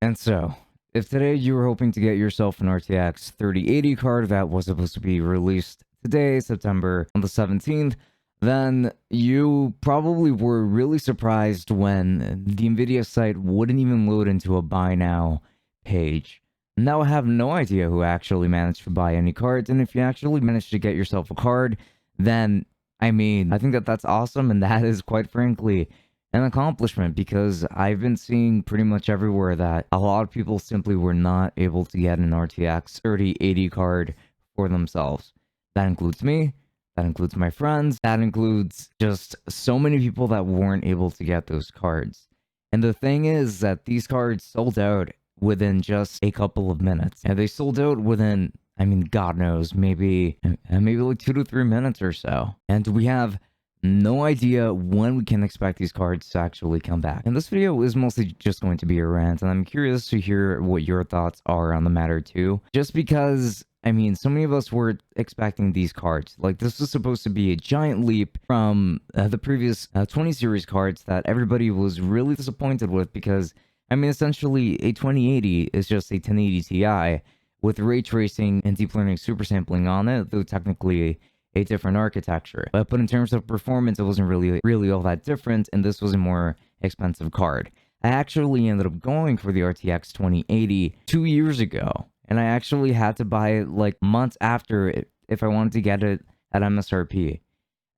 And so, if today you were hoping to get yourself an RTX 3080 card that was supposed to be released today, September on the 17th, then you probably were really surprised when the Nvidia site wouldn't even load into a buy now page. Now I have no idea who actually managed to buy any cards, and if you actually managed to get yourself a card, then I mean, I think that that's awesome, and that is quite frankly an accomplishment, because I've been seeing pretty much everywhere that a lot of people simply were not able to get an RTX 3080 card for themselves. That includes me, that includes my friends, that includes just so many people that weren't able to get those cards. And the thing is that these cards sold out within just a couple of minutes. And they sold out within, I mean, God knows, maybe like 2 to 3 minutes or so. And we have no idea when we can expect these cards to actually come back. And this video is mostly just going to be a rant, and I'm curious to hear what your thoughts are on the matter too. Just because, I mean, so many of us were expecting these cards. Like, this was supposed to be a giant leap from the previous 20 series cards that everybody was really disappointed with, because, I mean, essentially, a 2080 is just a 1080 Ti with ray tracing and deep learning super sampling on it, though technically a different architecture. But in terms of performance, it wasn't really all that different, and this was a more expensive card. I actually ended up going for the RTX 2080 2 years ago, and I actually had to buy it like months after it if I wanted to get it at MSRP.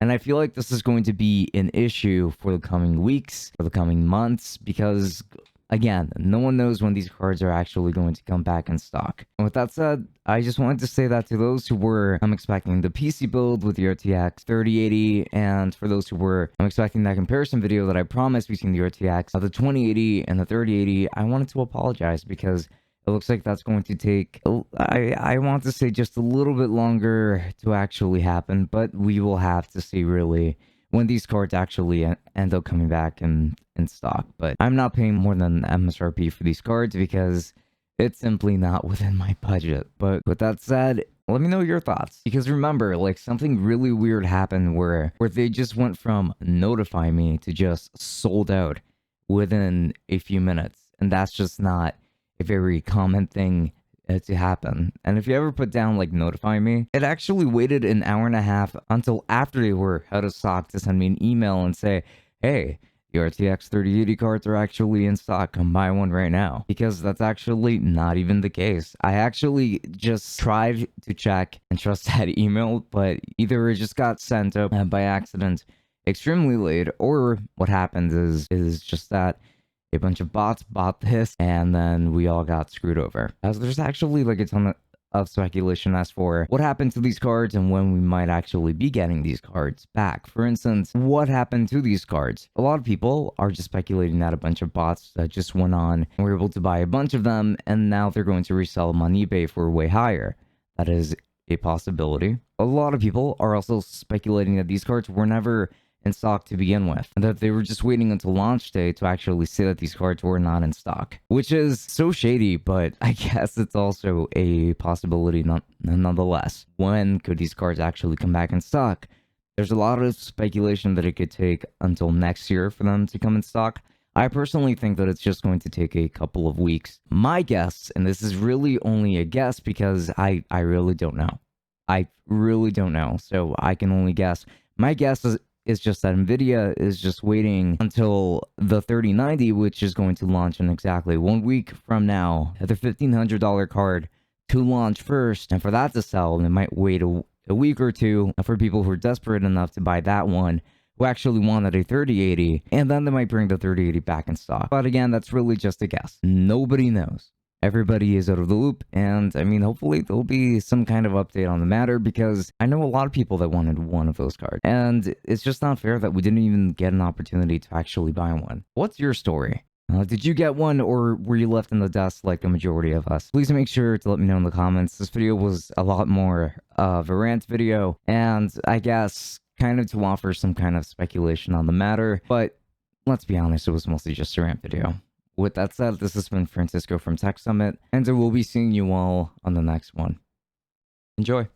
And I feel like this is going to be an issue for the coming weeks, for the coming months, because again, no one knows when these cards are actually going to come back in stock. And with that said, I just wanted to say that to those who were expecting the PC build with the RTX 3080, and for those who were expecting that comparison video that I promised between the RTX, the 2080 and the 3080, I wanted to apologize, because it looks like that's going to take, I want to say, just a little bit longer to actually happen, but we will have to see really when these cards actually end up coming back in stock. But I'm not paying more than MSRP for these cards because it's simply not within my budget. But with that said, let me know your thoughts, because remember, like, something really weird happened where they just went from notify me to just sold out within a few minutes, and that's just not a very common thing to happen. And if you ever put down like notify me, it actually waited an hour and a half until after they were out of stock to send me an email and say, hey, the RTX 3080 cards are actually in stock, come buy one right now. Because that's actually not even the case. I actually just tried to check and trust that email, but either it just got sent up by accident extremely late, or what happened is just that a bunch of bots bought this, and then we all got screwed over. As there's actually like a ton of speculation as for what happened to these cards and when we might actually be getting these cards back. For instance, what happened to these cards? A lot of people are just speculating that a bunch of bots that just went on and were able to buy a bunch of them, and now they're going to resell them on eBay for way higher. That is a possibility. A lot of people are also speculating that these cards were never in stock to begin with, and that they were just waiting until launch day to actually say that these cards were not in stock, which is so shady, but I guess it's also a possibility nonetheless. When could these cards actually come back in stock? There's a lot of speculation that it could take until next year for them to come in stock. I personally think that it's just going to take a couple of weeks. My guess, and this is really only a guess because I really don't know. I really don't know, so I can only guess. My guess is just that Nvidia is just waiting until the 3090, which is going to launch in exactly 1 week from now, at the $1,500 card to launch first. And for that to sell, they might wait a week or two for people who are desperate enough to buy that one, who actually wanted a 3080, and then they might bring the 3080 back in stock. But again, that's really just a guess. Nobody knows. Everybody is out of the loop, and I mean, hopefully there'll be some kind of update on the matter, because I know a lot of people that wanted one of those cards, and it's just not fair that we didn't even get an opportunity to actually buy one. What's your story? Did you get one, or were you left in the dust like the majority of us? Please make sure to let me know in the comments. This video was a lot more of a rant video, and I guess kind of to offer some kind of speculation on the matter, but let's be honest, it was mostly just a rant video. With that said, this has been Francisco from Tech Summit, and I will be seeing you all on the next one. Enjoy.